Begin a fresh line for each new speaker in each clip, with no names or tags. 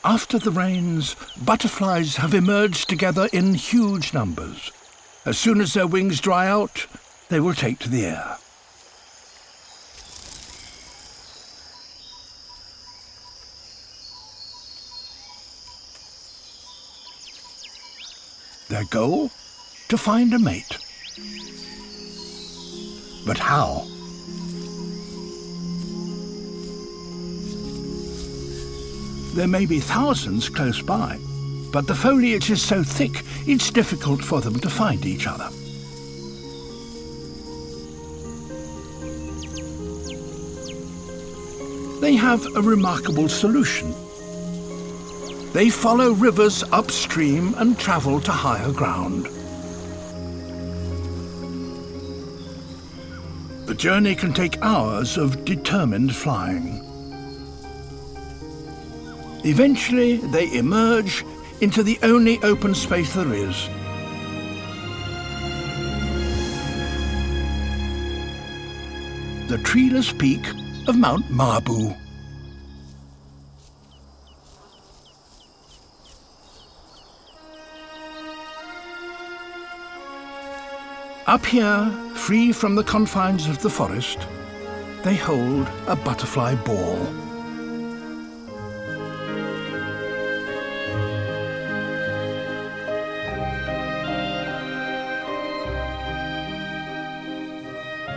After the rains, butterflies have emerged together in huge numbers. As soon as their wings dry out, they will take to the air. Their goal? To find a mate. But how? There may be thousands close by, but the foliage is so thick it's difficult for them to find each other. They have a remarkable solution. They follow rivers upstream and travel to higher ground. The journey can take hours of determined flying. Eventually, they emerge into the only open space there is. The treeless peak of Mount Mabu. Up here, free from the confines of the forest, they hold a butterfly ball.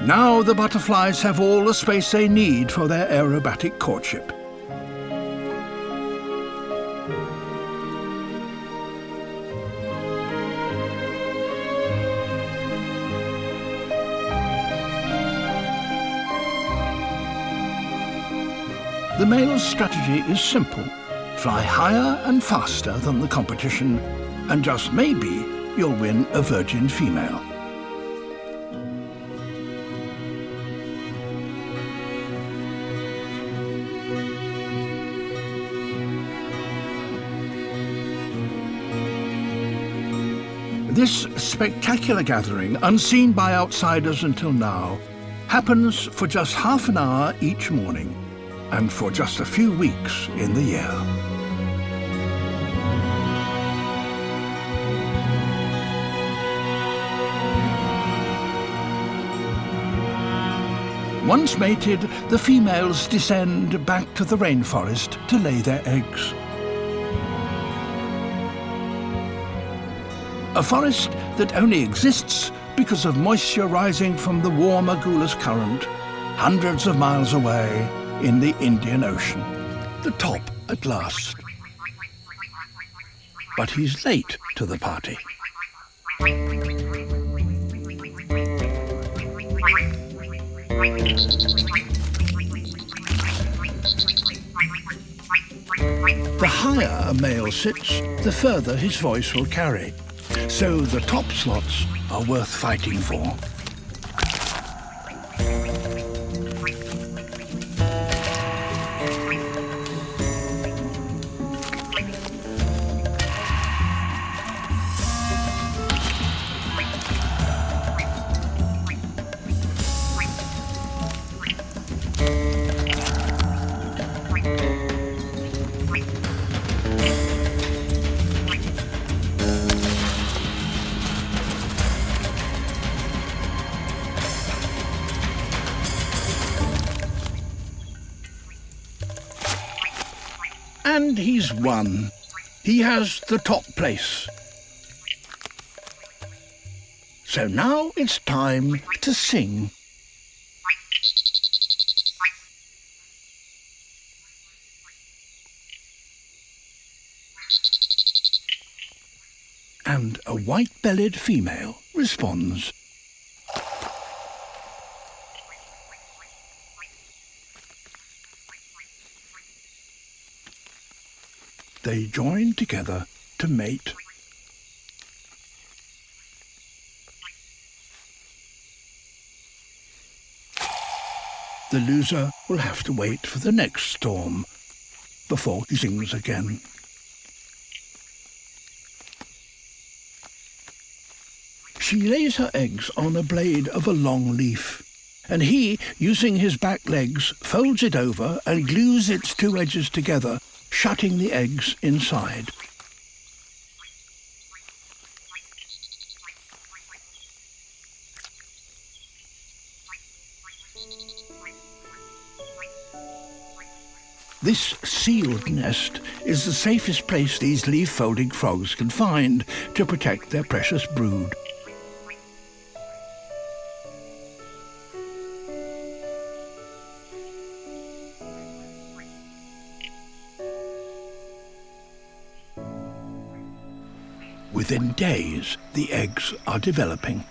Now the butterflies have all the space they need for their aerobatic courtship. The male's strategy is simple. Fly higher and faster than the competition, and just maybe you'll win a virgin female. This spectacular gathering, unseen by outsiders until now, happens for just half an hour each morning and for just a few weeks in the year. Once mated, the females descend back to the rainforest to lay their eggs. A forest that only exists because of moisture rising from the warm Agulhas current, hundreds of miles away in the Indian Ocean. The top at last. But he's late to the party. The higher a male sits, the further his voice will carry. So the top slots are worth fighting for. And he's won. He has the top place. So now it's time to sing. And a white-bellied female responds. They join together to mate. The loser will have to wait for the next storm before he sings again. She lays her eggs on a blade of a long leaf, and he, using his back legs, folds it over and glues its two edges together shutting the eggs inside. This sealed nest is the safest place these leaf-folding frogs can find to protect their precious brood. Within days, the eggs are developing.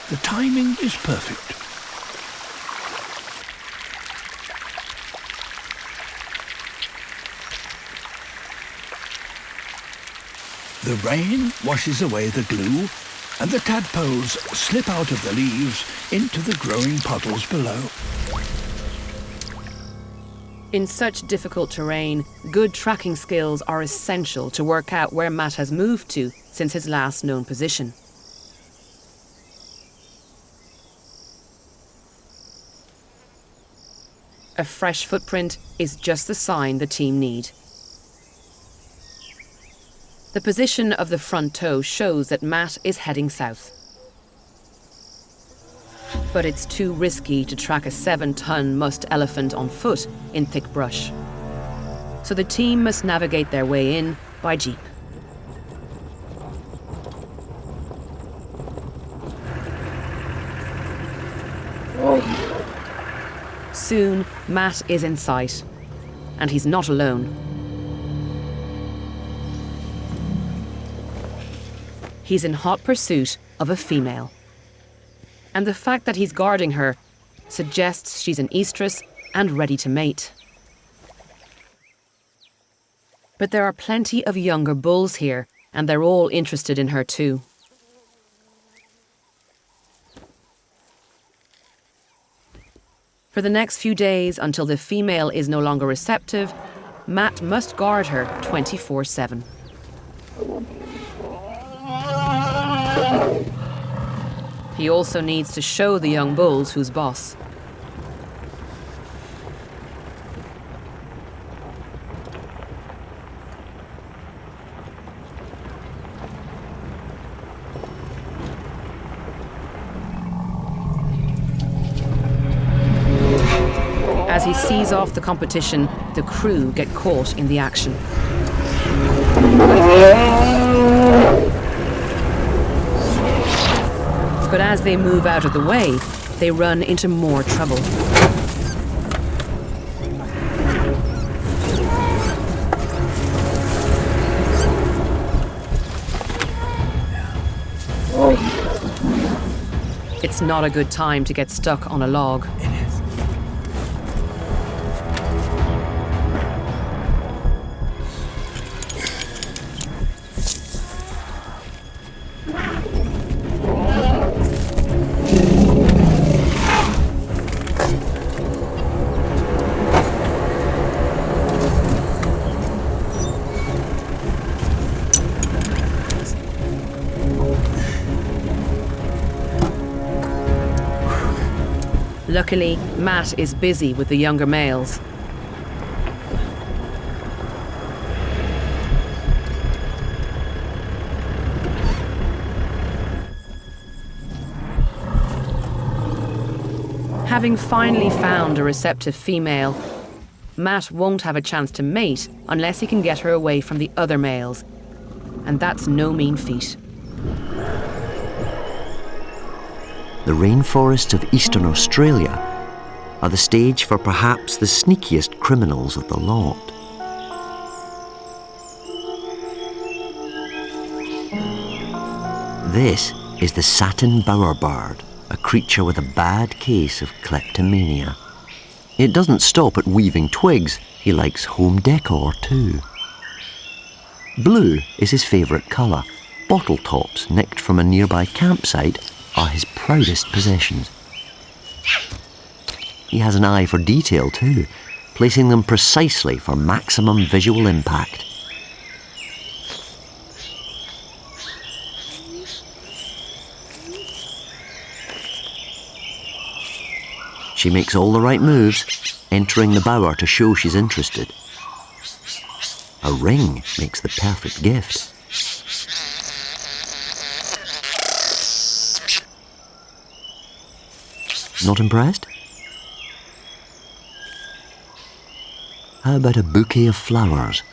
The timing is perfect. The rain washes away the glue, and the tadpoles slip out of the leaves into the growing puddles below.
In such difficult terrain, good tracking skills are essential to work out where Matt has moved to since his last known position. A fresh footprint is just the sign the team need. The position of the front toe shows that Matt is heading south. But it's too risky to track a 7-ton musk elephant on foot in thick brush. So the team must navigate their way in by jeep. Soon, Matt is in sight, and he's not alone. He's in hot pursuit of a female. And the fact that he's guarding her suggests she's an estrus and ready to mate. But there are plenty of younger bulls here, and they're all interested in her too. For the next few days, until the female is no longer receptive, Matt must guard her 24/7. He also needs to show the young bulls who's boss. As he sees off the competition, the crew get caught in the action. But as they move out of the way, they run into more trouble. It's not a good time to get stuck on a log. Luckily, Matt is busy with the younger males. Having finally found a receptive female, Matt won't have a chance to mate unless he can get her away from the other males. And that's no mean feat.
The rainforests of eastern Australia are the stage for perhaps the sneakiest criminals of the lot. This is the satin bowerbird, a creature with a bad case of kleptomania. It doesn't stop at weaving twigs, he likes home decor too. Blue is his favourite colour. Bottle tops nicked from a nearby campsite are his proudest possessions. He has an eye for detail too, placing them precisely for maximum visual impact. She makes all the right moves, entering the bower to show she's interested. A ring makes the perfect gift. Not impressed? How about a bouquet of flowers?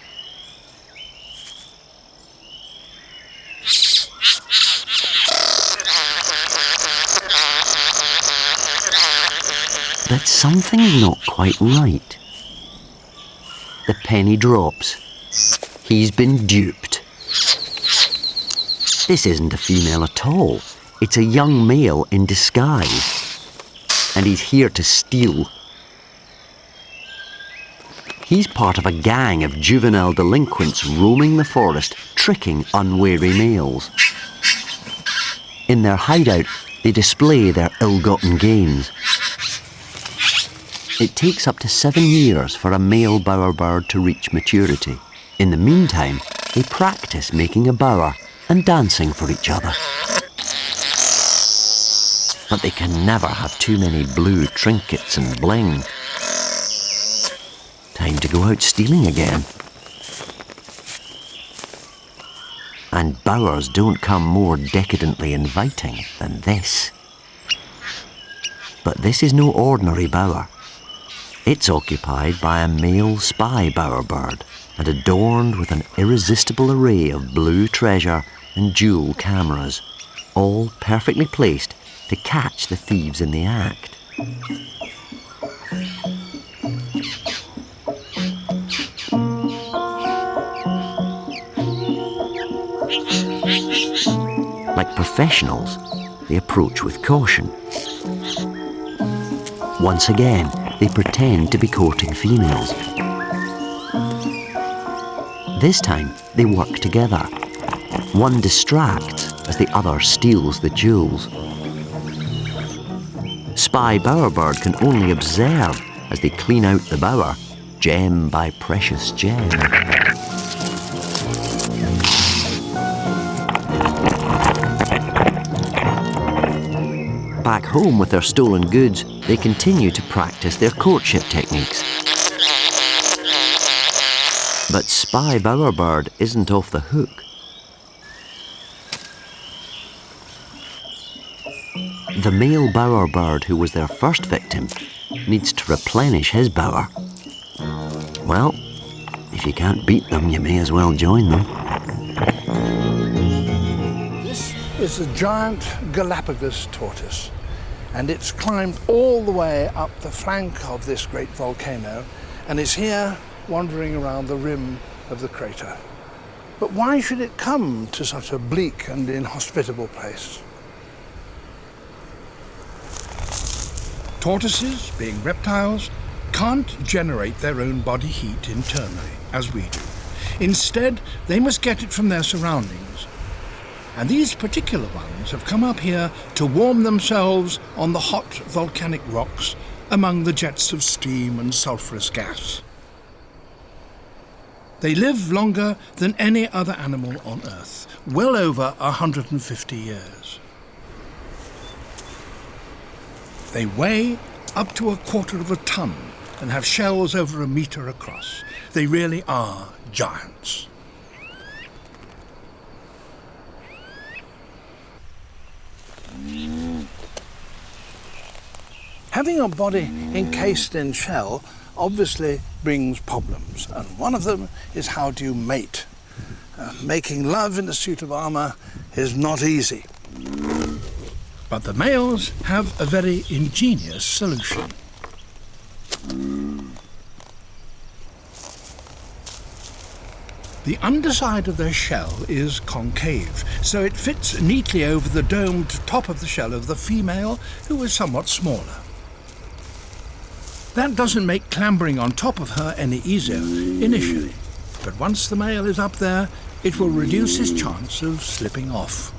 But something's not quite right. The penny drops. He's been duped. This isn't a female at all. It's a young male in disguise. And he's here to steal. He's part of a gang of juvenile delinquents roaming the forest, tricking unwary males. In their hideout, they display their ill-gotten gains. It takes up to 7 years for a male bowerbird to reach maturity. In the meantime, they practice making a bower and dancing for each other. But they can never have too many blue trinkets and bling. Time to go out stealing again. And bowers don't come more decadently inviting than this. But this is no ordinary bower. It's occupied by a male spy bowerbird and adorned with an irresistible array of blue treasure and jewel cameras, all perfectly placed to catch the thieves in the act. Like professionals, they approach with caution. Once again, they pretend to be courting females. This time, they work together. One distracts as the other steals the jewels. Spy bowerbird can only observe as they clean out the bower, gem by precious gem. Back home with their stolen goods, they continue to practice their courtship techniques. But Spy Bowerbird isn't off the hook. The male bowerbird who was their first victim needs to replenish his bower. Well, if you can't beat them, you may as well join them.
This is a giant Galapagos tortoise, and it's climbed all the way up the flank of this great volcano and is here wandering around the rim of the crater. But why should it come to such a bleak and inhospitable place? Tortoises, being reptiles, can't generate their own body heat internally, as we do. Instead, they must get it from their surroundings. And these particular ones have come up here to warm themselves on the hot volcanic rocks among the jets of steam and sulphurous gas. They live longer than any other animal on Earth, well over 150 years. They weigh up to 1/4 of a ton and have shells over 1 meter across. They really are giants. Having a body encased in shell obviously brings problems, and one of them is how do you mate? Making love in a suit of armour is not easy. But the males have a very ingenious solution. The underside of their shell is concave, so it fits neatly over the domed top of the shell of the female, who is somewhat smaller. That doesn't make clambering on top of her any easier initially, but once the male is up there, it will reduce his chance of slipping off.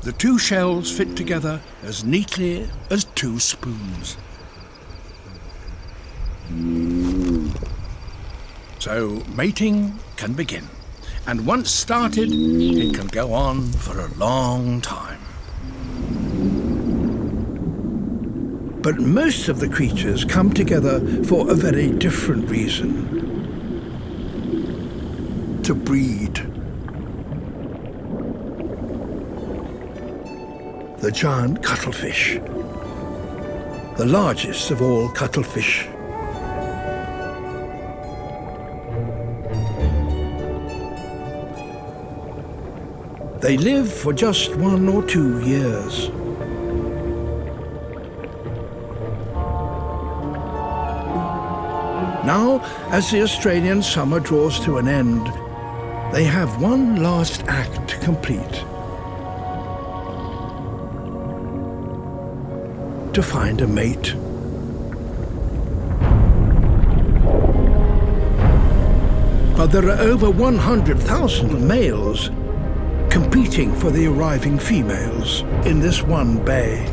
The two shells fit together as neatly as 2 spoons. So mating can begin. And once started, it can go on for a long time. But most of the creatures come together for a very different reason. To breed. The giant cuttlefish, the largest of all cuttlefish. They live for just 1 or 2 years. Now, as the Australian summer draws to an end, they have one last act to complete. To find a mate. But there are over 100,000 males competing for the arriving females in this one bay.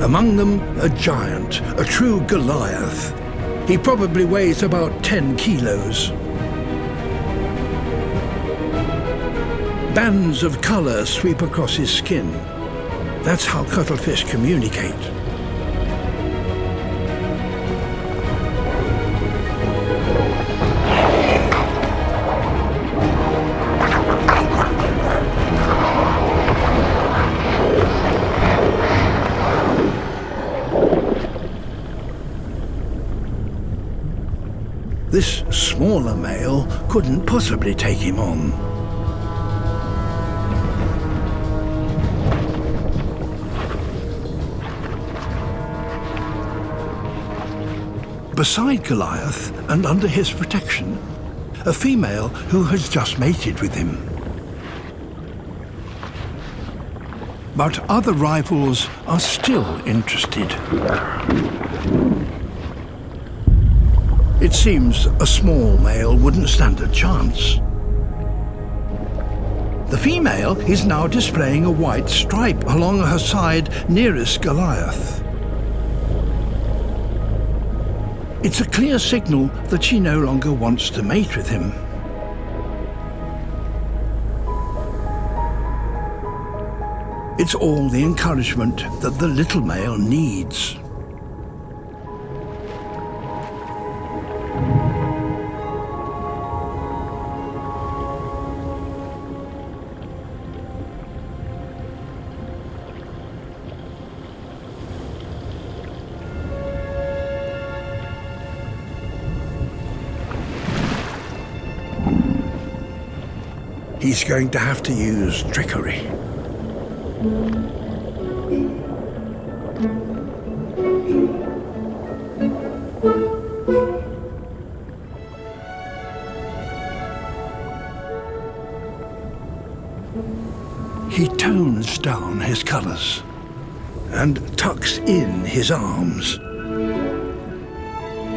Among them, a giant, a true Goliath. He probably weighs about 10 kilos. Bands of colour sweep across his skin. That's how cuttlefish communicate. This smaller male couldn't possibly take him on. Beside Goliath, and under his protection, a female who has just mated with him. But other rivals are still interested. It seems a small male wouldn't stand a chance. The female is now displaying a white stripe along her side nearest Goliath. It's a clear signal that she no longer wants to mate with him. It's all the encouragement that the little male needs. He's going to have to use trickery. He tones down his colours and tucks in his arms.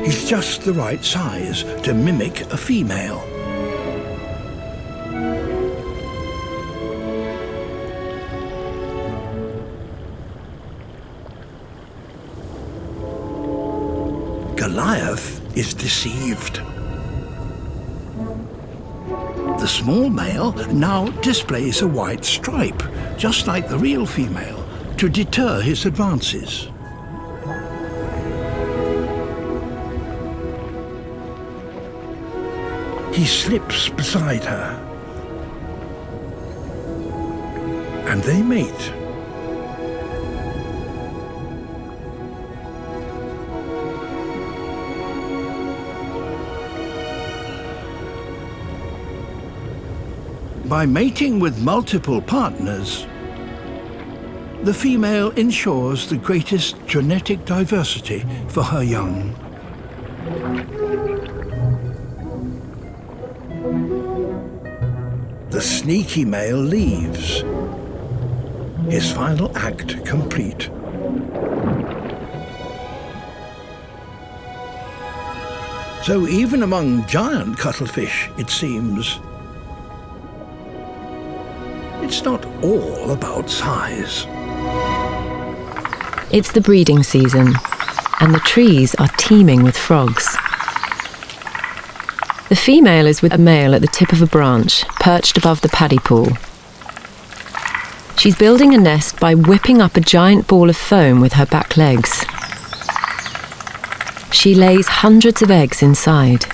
He's just the right size to mimic a female. Goliath is deceived. The small male now displays a white stripe, just like the real female, to deter his advances. He slips beside her, and they mate. By mating with multiple partners, the female ensures the greatest genetic diversity for her young. The sneaky male leaves, his final act complete. So even among giant cuttlefish, it seems, it's not all about size.
It's the breeding season. and the trees are teeming with frogs. The female is with a male at the tip of a branch, perched above the paddy pool. She's building a nest by whipping up a giant ball of foam with her back legs. She lays hundreds of eggs inside.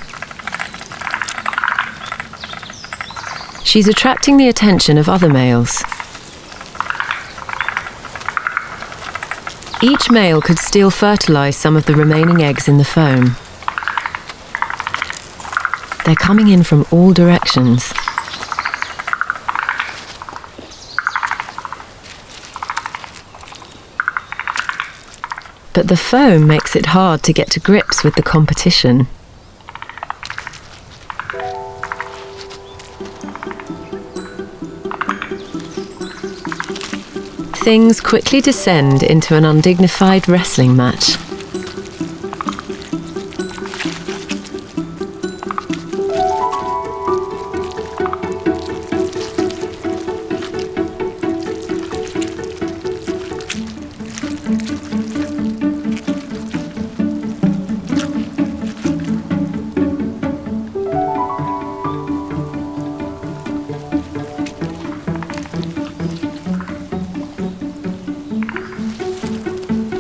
She's attracting the attention of other males. Each male could still fertilize some of the remaining eggs in the foam. They're coming in from all directions. But the foam makes it hard to get to grips with the competition. Things quickly descend into an undignified wrestling match.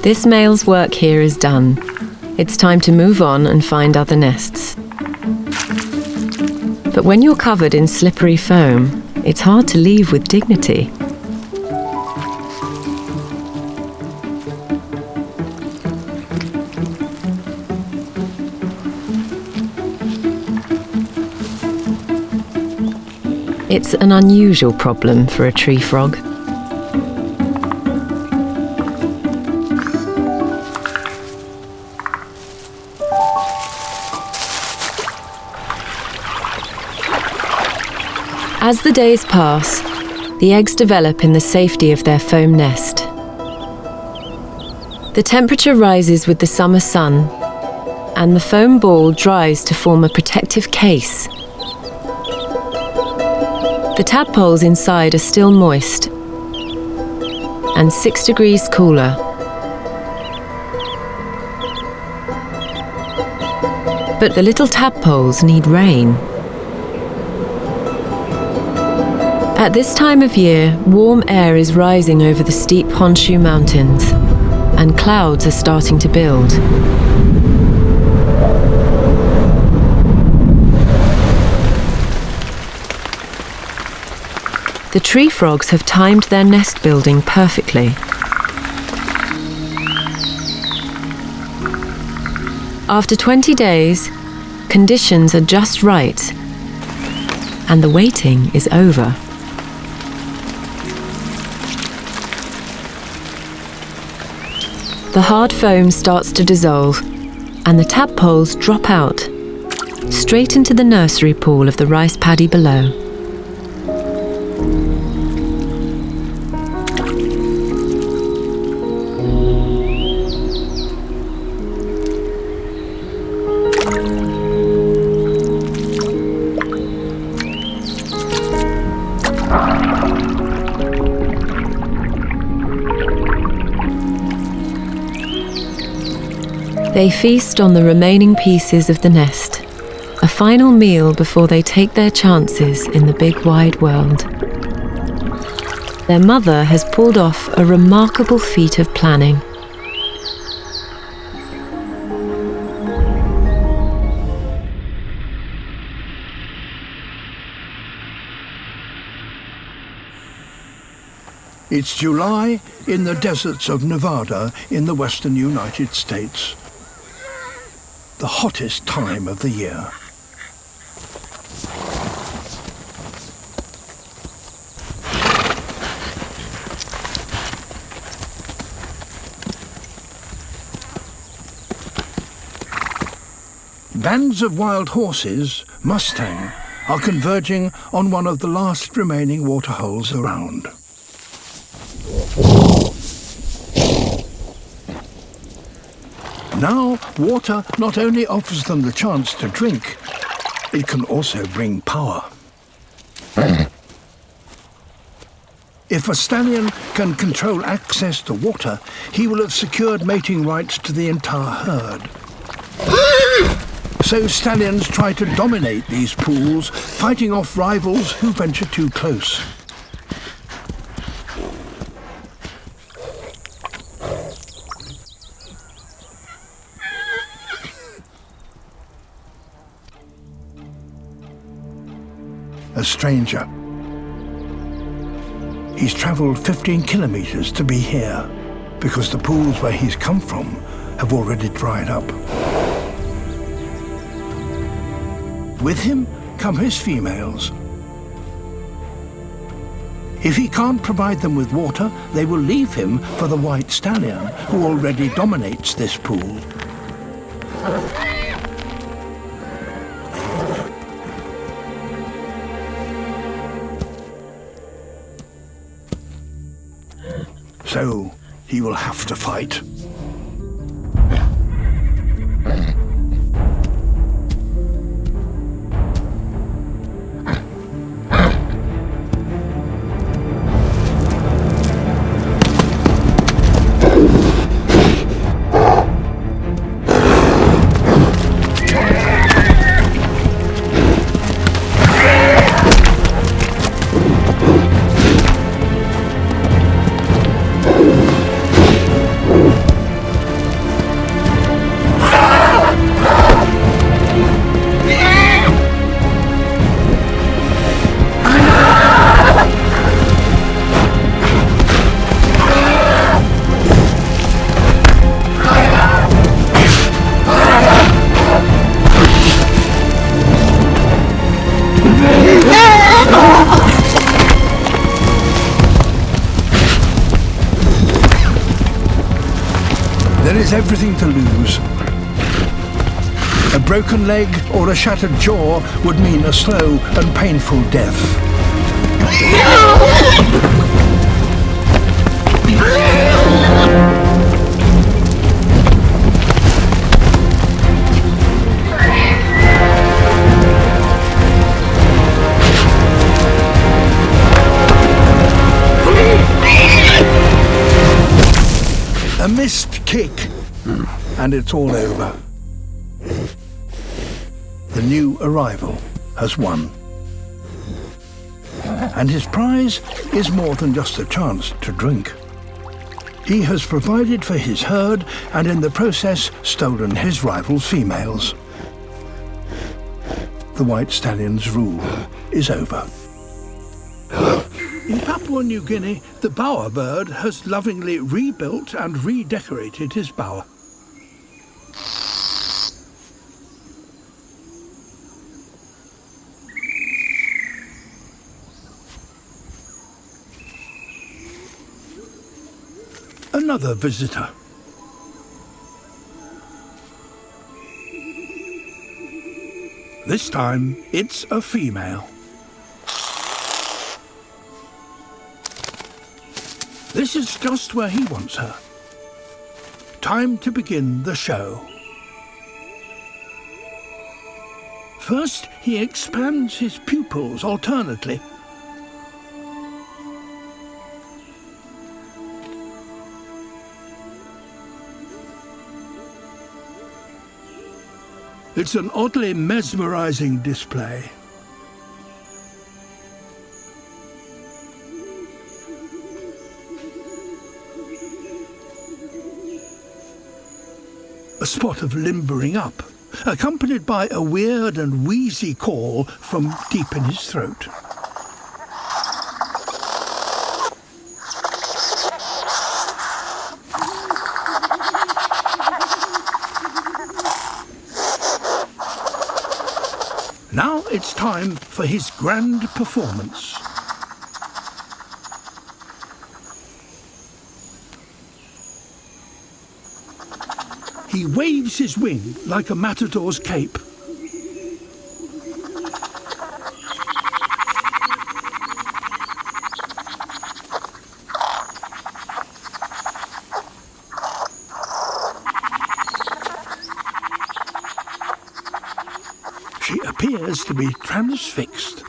This male's work here is done. It's time to move on and find other nests. But when you're covered in slippery foam, it's hard to leave with dignity. It's an unusual problem for a tree frog. As the days pass, the eggs develop in the safety of their foam nest. The temperature rises with the summer sun, and the foam ball dries to form a protective case. The tadpoles inside are still moist and 6 degrees cooler. But the little tadpoles need rain. At this time of year, warm air is rising over the steep Honshu Mountains, and clouds are starting to build. The tree frogs have timed their nest building perfectly. After 20 days, conditions are just right, and the waiting is over. The hard foam starts to dissolve, and the tadpoles drop out, straight into the nursery pool of the rice paddy below. They feast on the remaining pieces of the nest, a final meal before they take their chances in the big wide world. Their mother has pulled off a remarkable feat of planning.
It's July in the deserts of Nevada in the western United States. The hottest time of the year. Bands of wild horses, Mustang, are converging on one of the last remaining waterholes around. Now, water not only offers them the chance to drink, it can also bring power. If a stallion can control access to water, he will have secured mating rights to the entire herd. So stallions try to dominate these pools, fighting off rivals who venture too close. A stranger. He's travelled 15 kilometres to be here, because the pools where he's come from have already dried up. With him come his females. If he can't provide them with water, they will leave him for the white stallion, who already dominates this pool. So he will have to fight. There is everything to lose. A broken leg or a shattered jaw would mean a slow and painful death. A missed kick, and it's all over. The new arrival has won. And his prize is more than just a chance to drink. He has provided for his herd and in the process stolen his rival's females. The white stallion's rule is over. In Papua New Guinea, the bowerbird has lovingly rebuilt and redecorated his bower. Another visitor. This time, it's a female. This is just where he wants her. Time to begin the show. First, he expands his pupils alternately. It's an oddly mesmerizing display. A spot of limbering up, accompanied by a weird and wheezy call from deep in his throat. Now it's time for his grand performance. He waves his wing like a matador's cape. She appears to be transfixed.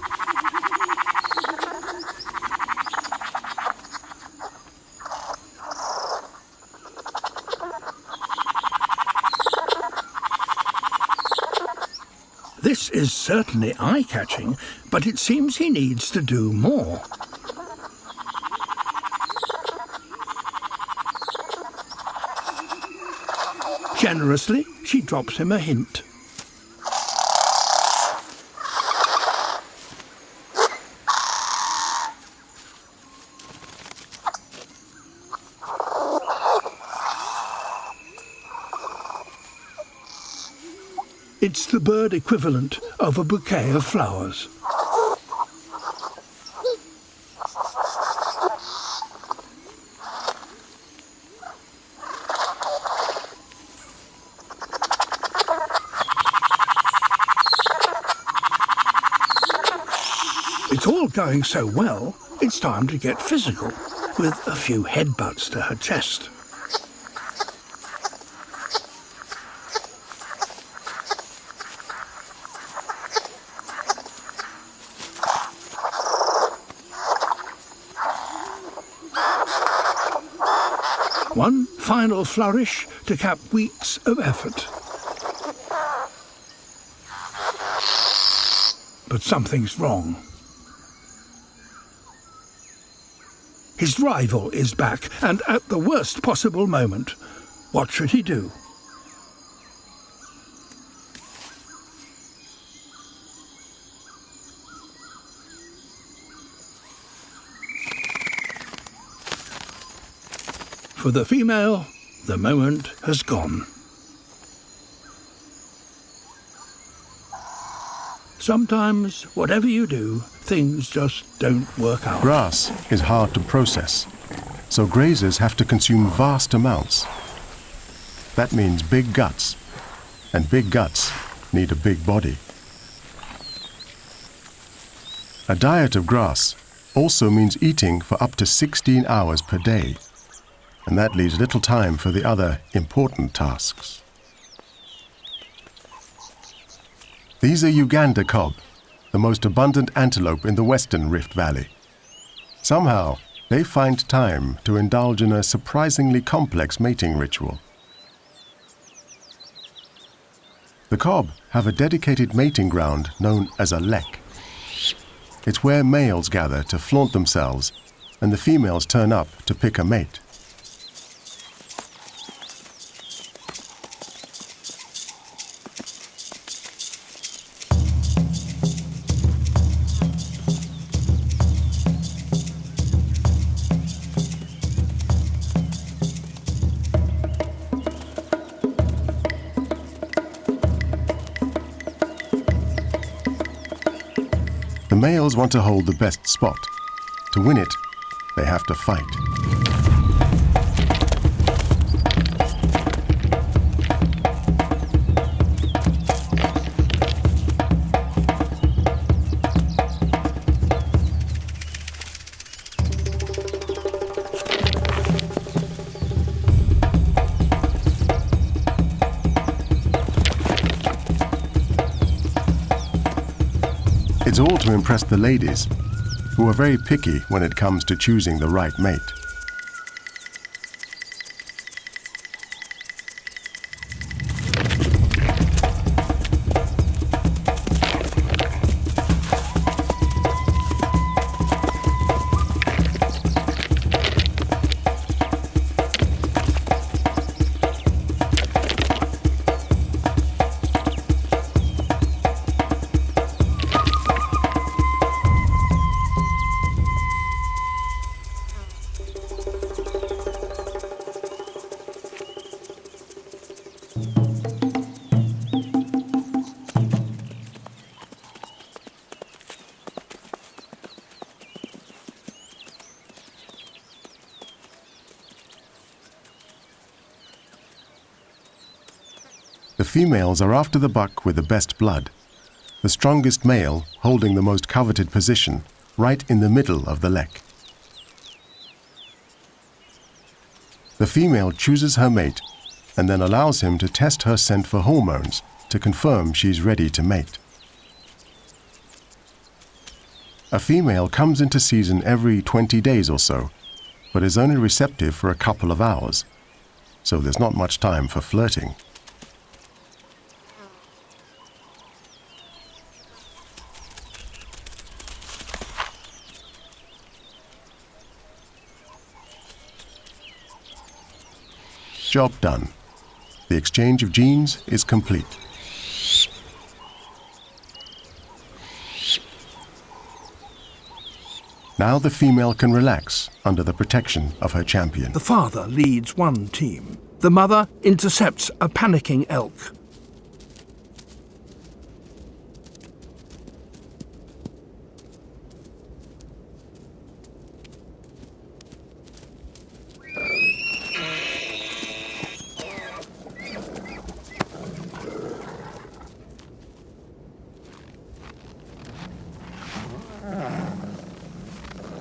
This is certainly eye-catching, but it seems he needs to do more. Generously, she drops him a hint. It's the bird equivalent of a bouquet of flowers. It's all going so well, it's time to get physical, with a few headbutts to her chest. One final flourish to cap weeks of effort. But something's wrong. His rival is back, and at the worst possible moment. What should he do? For the female, the moment has gone. Sometimes, whatever you do, things just don't work out.
Grass is hard to process, so grazers have to consume vast amounts. That means big guts, and big guts need a big body. A diet of grass also means eating for up to 16 hours per day, and that leaves little time for the other important tasks. These are Uganda kob, the most abundant antelope in the western Rift Valley. Somehow, they find time to indulge in a surprisingly complex mating ritual. The kob have a dedicated mating ground known as a lek. It's where males gather to flaunt themselves, and the females turn up to pick a mate. The males want to hold the best spot. To win it, they have to fight. It's all to impress the ladies, who are very picky when it comes to choosing the right mate. The females are after the buck with the best blood, the strongest male holding the most coveted position right in the middle of the lek. The female chooses her mate and then allows him to test her scent for hormones to confirm she's ready to mate. A female comes into season every 20 days or so, but is only receptive for a couple of hours, so there's not much time for flirting. job done. The exchange of genes is complete. Now the female can relax under the protection of her champion.
The father leads one team. The mother intercepts a panicking elk.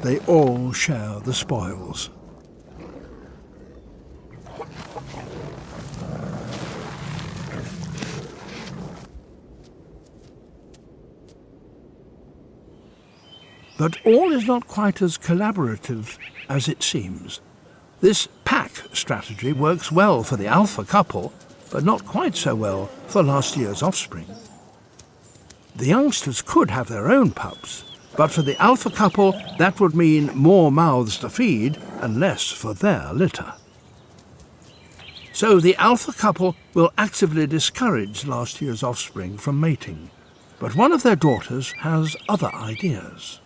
They all share the spoils. But all is not quite as collaborative as it seems. This pack strategy works well for the alpha couple, but not quite so well for last year's offspring. The youngsters could have their own pups, but for the alpha couple, that would mean more mouths to feed and less for their litter. So the alpha couple will actively discourage last year's offspring from mating. But one of their daughters has other ideas.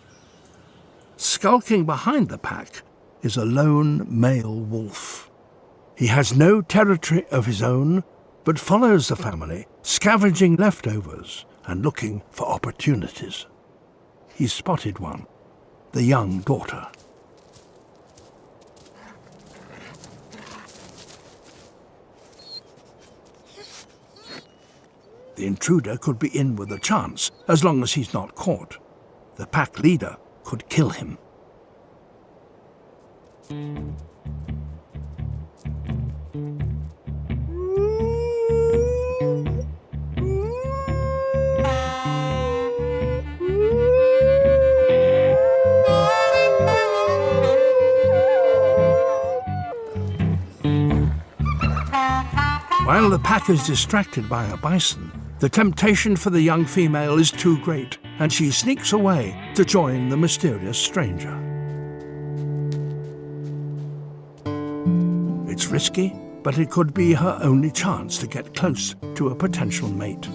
Skulking behind the pack is a lone male wolf. He has no territory of his own, but follows the family, scavenging leftovers and looking for opportunities. He spotted one, the young daughter. The intruder could be in with a chance, as long as he's not caught. The pack leader could kill him. While the pack is distracted by a bison, the temptation for the young female is too great, and she sneaks away to join the mysterious stranger. It's risky, but it could be her only chance to get close to a potential mate.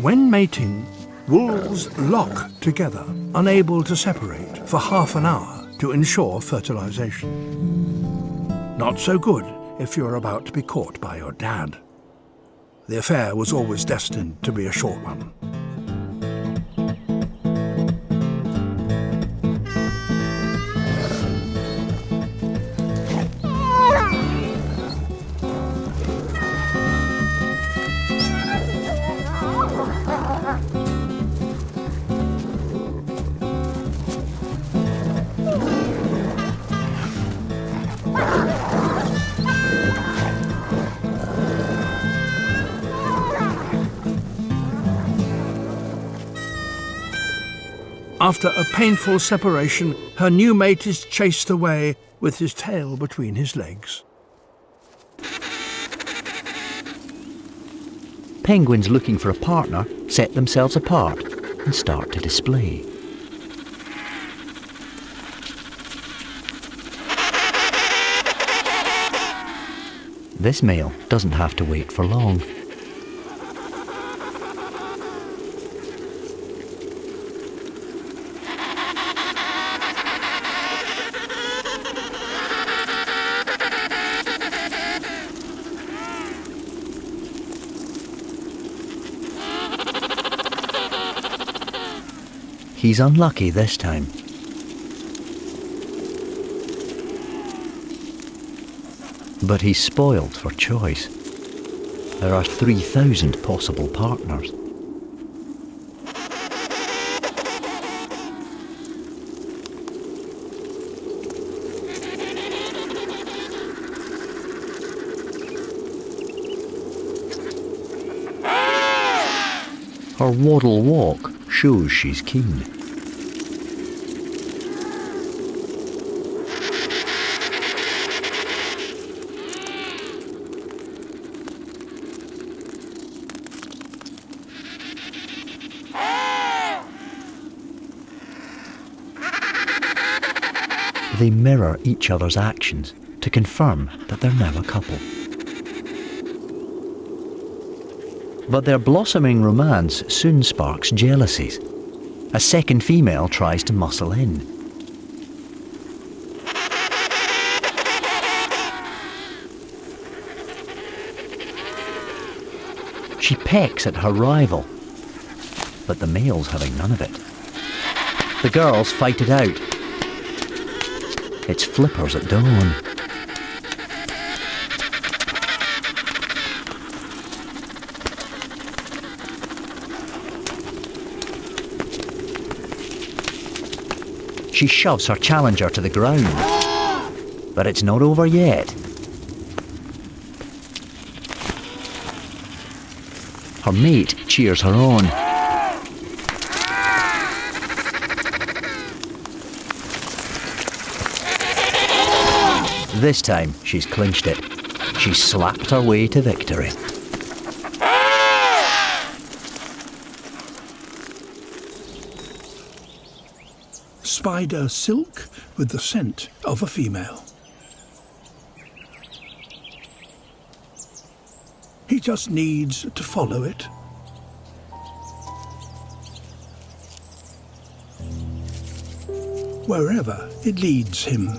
When mating, wolves lock together, unable to separate, for half an hour to ensure fertilization. Not so good if you're about to be caught by your dad. The affair was always destined to be a short one. After a painful separation, her new mate is chased away with his tail between his legs.
Penguins looking for a partner set themselves apart and start to display. This male doesn't have to wait for long. He's unlucky this time. But he's spoiled for choice. There are 3,000 possible partners. Her waddle walk shows she's keen. They mirror each other's actions to confirm that they're now a couple. But their blossoming romance soon sparks jealousies. A second female tries to muscle in. She pecks at her rival, but the male's having none of it. The girls fight it out. It's flippers at dawn. She shoves her challenger to the ground. But it's not over yet. Her mate cheers her on. This time, she's clinched it. She's slapped her way to victory.
Spider silk with the scent of a female. He just needs to follow it. Wherever it leads him.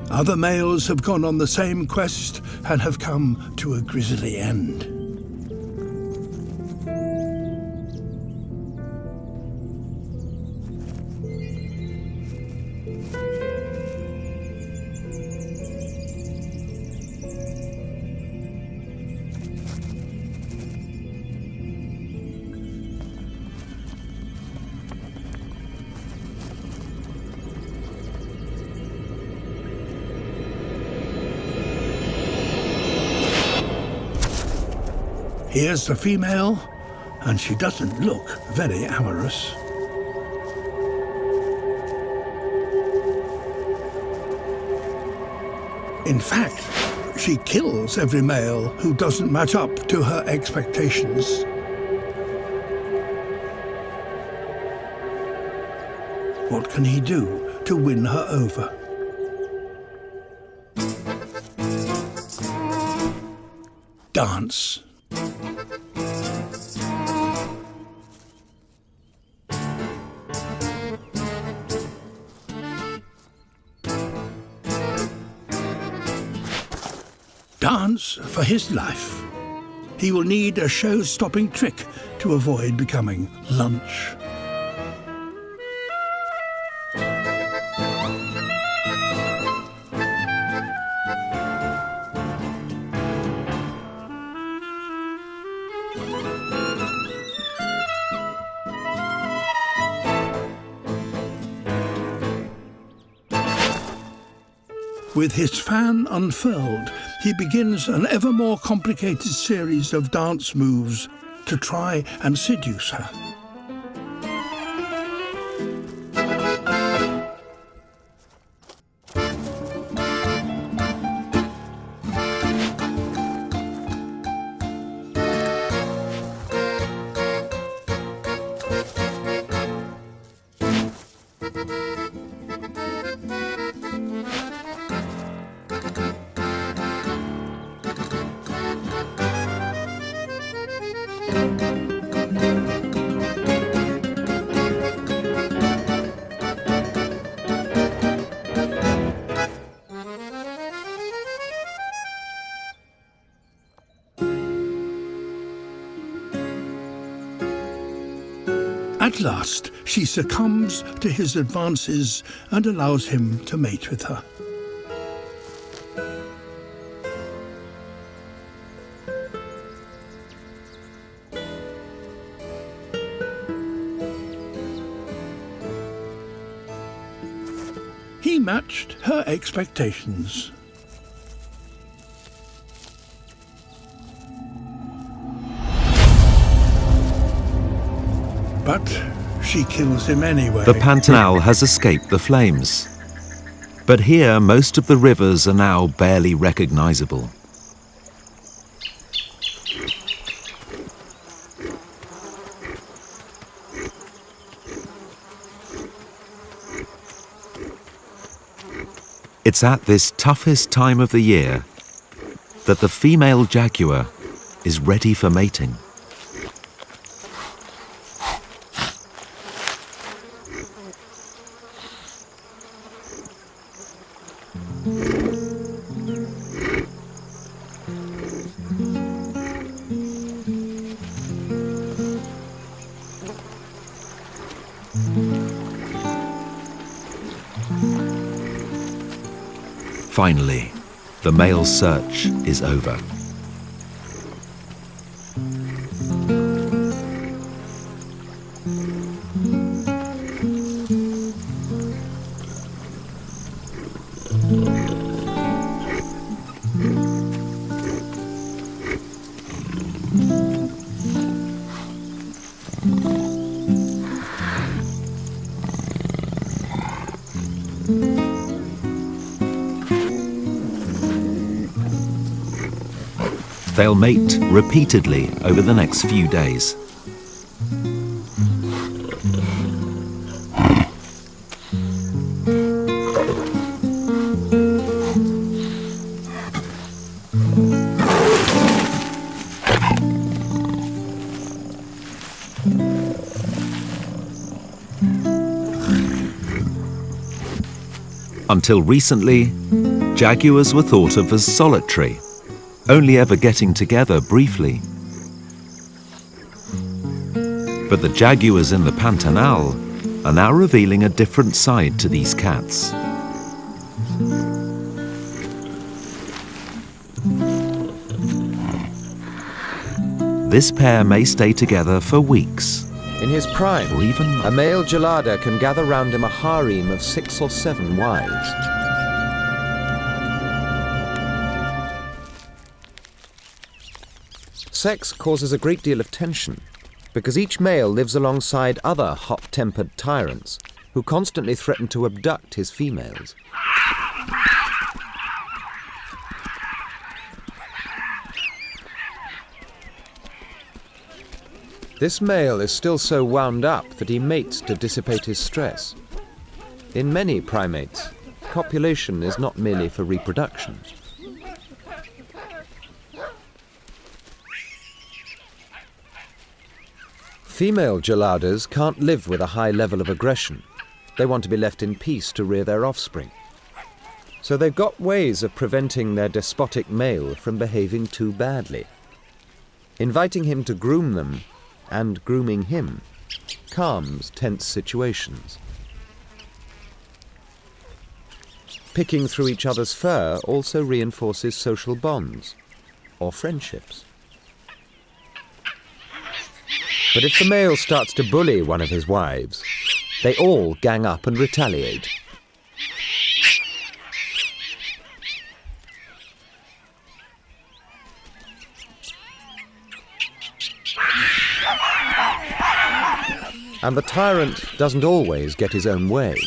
Other males have gone on the same quest and have come to a grisly end. Here's the female, and she doesn't look very amorous. In fact, she kills every male who doesn't match up to her expectations. What can he do to win her over? Dance. Dance for his life. He will need a show-stopping trick to avoid becoming lunch. With his fan unfurled, he begins an ever more complicated series of dance moves to try and seduce her. At last, she succumbs to his advances and allows him to mate with her. He matched her expectations. But she kills him anyway.
The Pantanal has escaped the flames. But here, most of the rivers are now barely recognizable. It's at this toughest time of the year that the female jaguar is ready for mating. Finally, the male search is over. They'll mate repeatedly over the next few days. Until recently, jaguars were thought of as solitary, only ever getting together briefly. But the jaguars in the Pantanal are now revealing a different side to these cats. This pair may stay together for weeks.
In his prime,
Or even
a male gelada can gather round him a harem of 6 or 7 wives. Sex causes a great deal of tension, because each male lives alongside other hot-tempered tyrants who constantly threaten to abduct his females. This male is still so wound up that he mates to dissipate his stress. In many primates, copulation is not merely for reproduction. Female geladas can't live with a high level of aggression. They want to be left in peace to rear their offspring. So they've got ways of preventing their despotic male from behaving too badly. Inviting him to groom them, and grooming him, calms tense situations. Picking through each other's fur also reinforces social bonds, or friendships. But if the male starts to bully one of his wives, they all gang up and retaliate. And the tyrant doesn't always get his own way.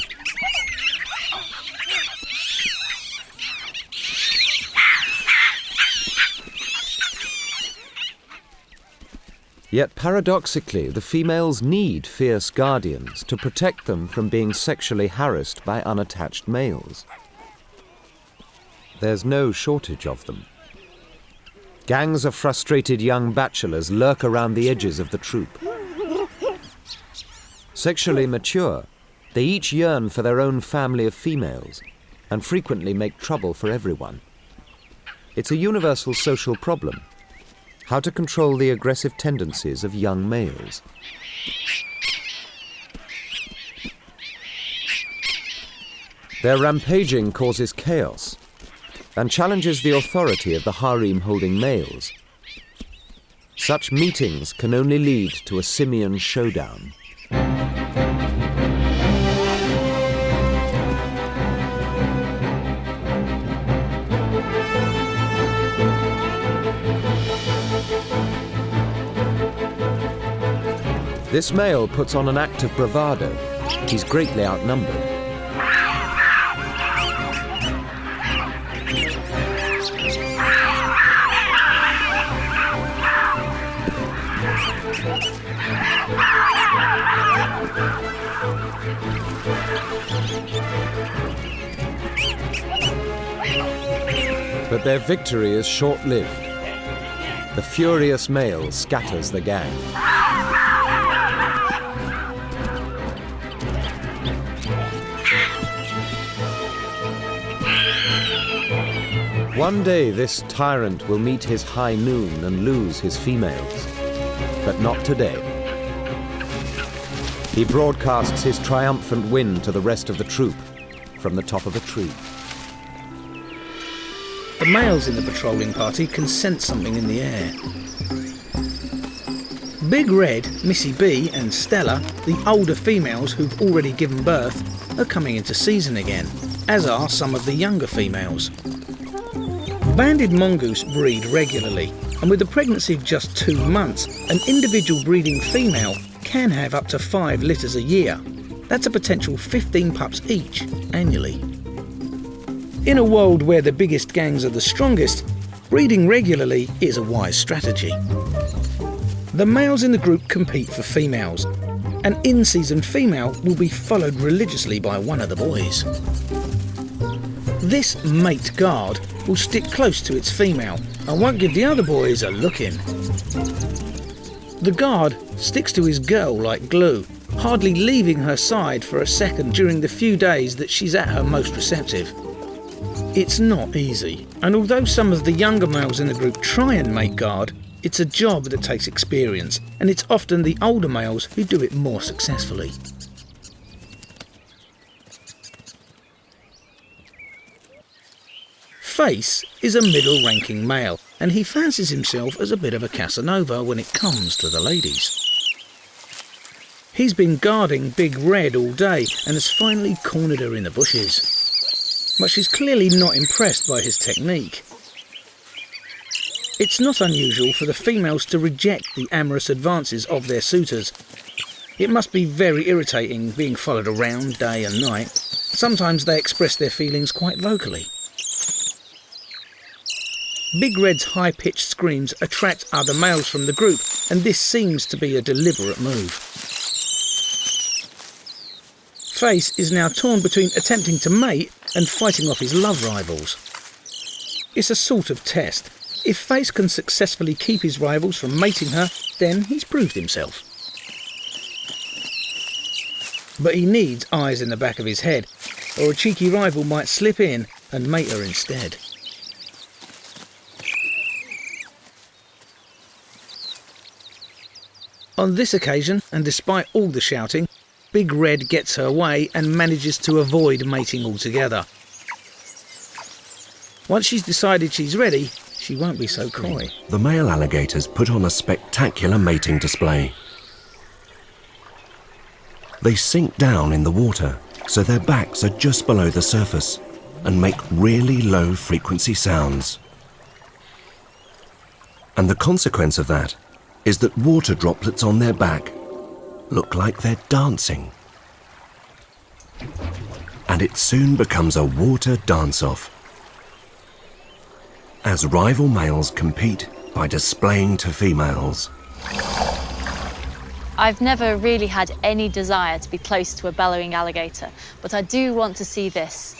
Yet paradoxically, the females need fierce guardians to protect them from being sexually harassed by unattached males. There's no shortage of them. Gangs of frustrated young bachelors lurk around the edges of the troop. Sexually mature, they each yearn for their own family of females and frequently make trouble for everyone. It's a universal social problem: how to control the aggressive tendencies of young males. Their rampaging causes chaos and challenges the authority of the harem holding males. Such meetings can only lead to a simian showdown. This male puts on an act of bravado. He's greatly outnumbered. But their victory is short-lived. The furious male scatters the gang. One day this tyrant will meet his high noon and lose his females. But not today. He broadcasts his triumphant win to the rest of the troop from the top of a tree.
The males in the patrolling party can sense something in the air. Big Red, Missy B and Stella, the older females who've already given birth, are coming into season again, as are some of the younger females. Banded mongoose breed regularly, and with a pregnancy of just 2 months, an individual breeding female can have up to 5 litters a year. That's a potential 15 pups each, annually. In a world where the biggest gangs are the strongest, breeding regularly is a wise strategy. The males in the group compete for females. An in-season female will be followed religiously by one of the boys. This mate guard will stick close to its female and won't give the other boys a look in. The guard sticks to his girl like glue, hardly leaving her side for a second during the few days that she's at her most receptive. It's not easy, and although some of the younger males in the group try and make guard, it's a job that takes experience, and it's often the older males who do it more successfully. Face is a middle-ranking male, and he fancies himself as a bit of a Casanova when it comes to the ladies. He's been guarding Big Red all day and has finally cornered her in the bushes. But she's clearly not impressed by his technique. It's not unusual for the females to reject the amorous advances of their suitors. It must be very irritating being followed around day and night. Sometimes they express their feelings quite vocally. Big Red's high-pitched screams attract other males from the group, and this seems to be a deliberate move. Face is now torn between attempting to mate and fighting off his love rivals. It's a sort of test. If Face can successfully keep his rivals from mating her, then he's proved himself. But he needs eyes in the back of his head, or a cheeky rival might slip in and mate her instead. On this occasion, and despite all the shouting, Big Red gets her way and manages to avoid mating altogether. Once she's decided she's ready, she won't be so coy.
The male alligators put on a spectacular mating display. They sink down in the water, so their backs are just below the surface and make really low-frequency sounds. And the consequence of that is that water droplets on their back look like they're dancing. And it soon becomes a water dance-off, as rival males compete by displaying to females.
I've never really had any desire to be close to a bellowing alligator, but I do want to see this.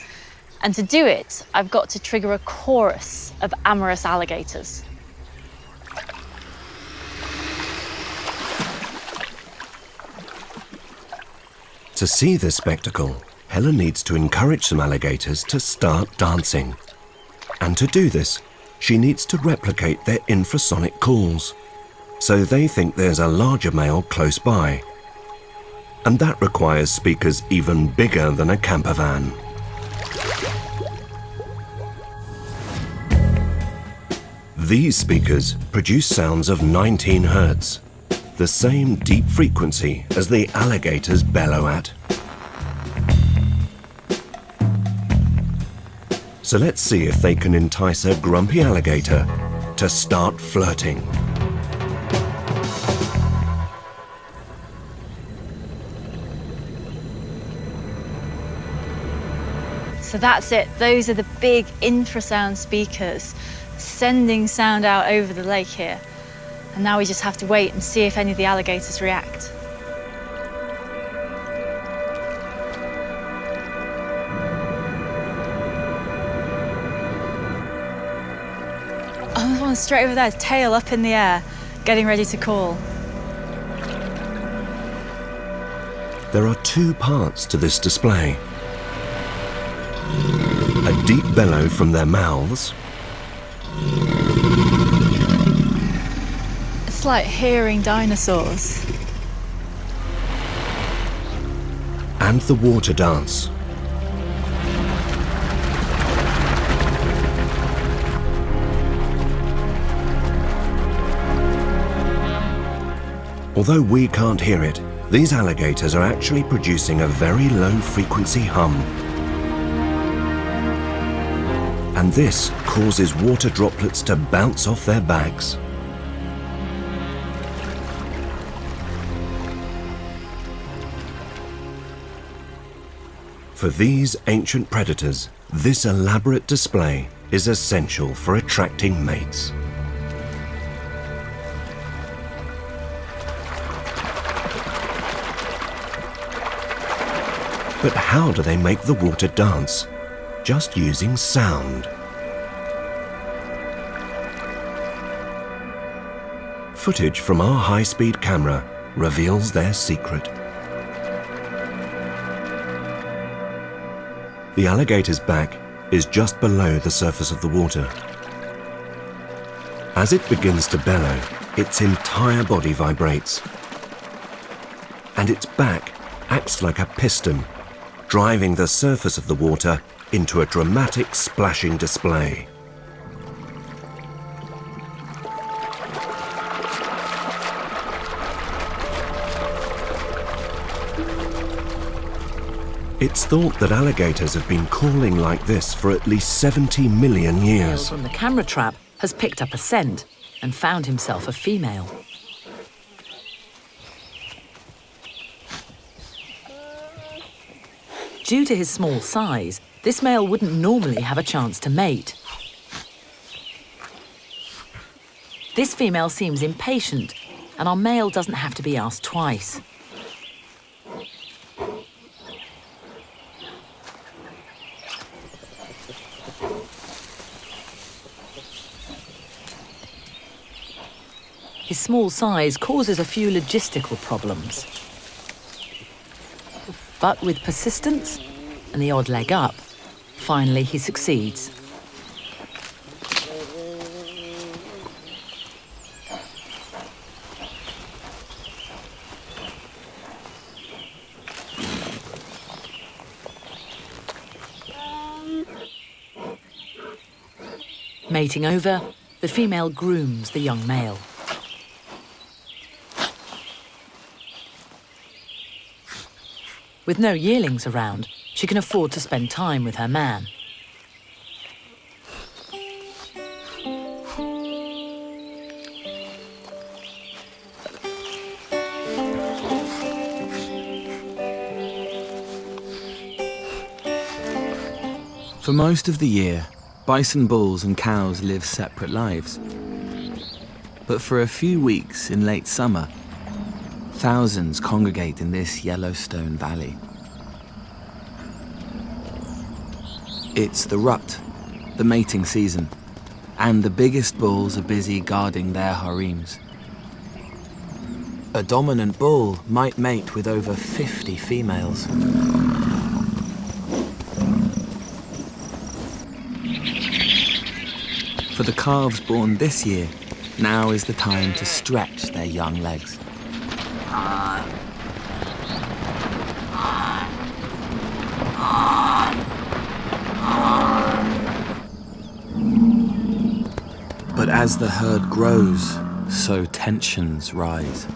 And to do it, I've got to trigger a chorus of amorous alligators.
To see this spectacle, Helen needs to encourage some alligators to start dancing. And to do this, she needs to replicate their infrasonic calls, so they think there's a larger male close by. And that requires speakers even bigger than a camper van.
These speakers produce sounds of 19 hertz, the same deep frequency as the alligators bellow at. So let's see if they can entice a grumpy alligator to start flirting.
So that's it. Those are the big infrasound speakers sending sound out over the lake here. And now we just have to wait and see if any of the alligators react. Oh, there's one straight over there, tail up in the air, getting ready to call.
There are two parts to this display. A deep bellow from their mouths.
It's like hearing dinosaurs.
And the water dance. Although we can't hear it, these alligators are actually producing a very low-frequency hum. And this causes water droplets to bounce off their backs. For these ancient predators, this elaborate display is essential for attracting mates. But how do they make the water dance? Just using sound. Footage from our high-speed camera reveals their secret. The alligator's back is just below the surface of the water. As it begins to bellow, its entire body vibrates. And its back acts like a piston, driving the surface of the water into a dramatic splashing display. It's thought that alligators have been calling like this for at least 70 million years.
From the camera trap has picked up a scent and found himself a female. Due to his small size, this male wouldn't normally have a chance to mate. This female seems impatient, and our male doesn't have to be asked twice. His small size causes a few logistical problems. But with persistence and the odd leg up, finally he succeeds. Mating over, the female grooms the young male. With no yearlings around, she can afford to spend time with her man.
For most of the year, bison bulls and cows live separate lives. But for a few weeks in late summer, thousands congregate in this Yellowstone Valley. It's the rut, the mating season, and the biggest bulls are busy guarding their harems. A dominant bull might mate with over 50 females. For the calves born this year, now is the time to stretch their young legs. But as the herd grows, so tensions rise.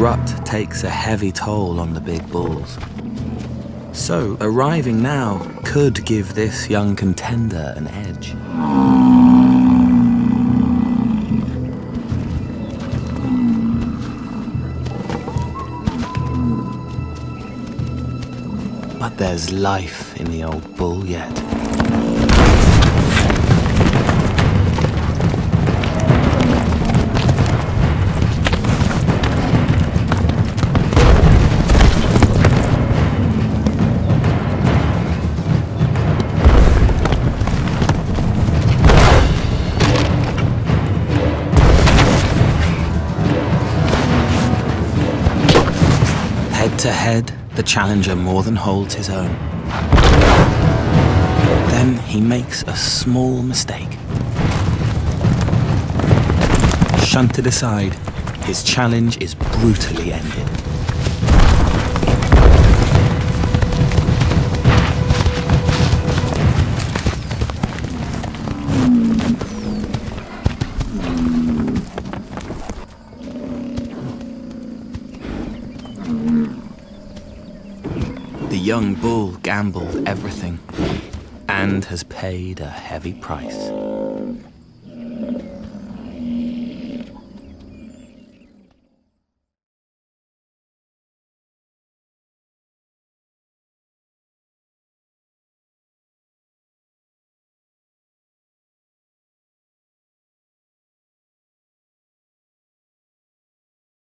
Rut takes a heavy toll on the big bulls. So, arriving now could give this young contender an edge. But there's life in the old bull yet. Head to head, the challenger more than holds his own. Then he makes a small mistake. Shunted aside, his challenge is brutally ended. The young bull gambled everything and has paid a heavy price.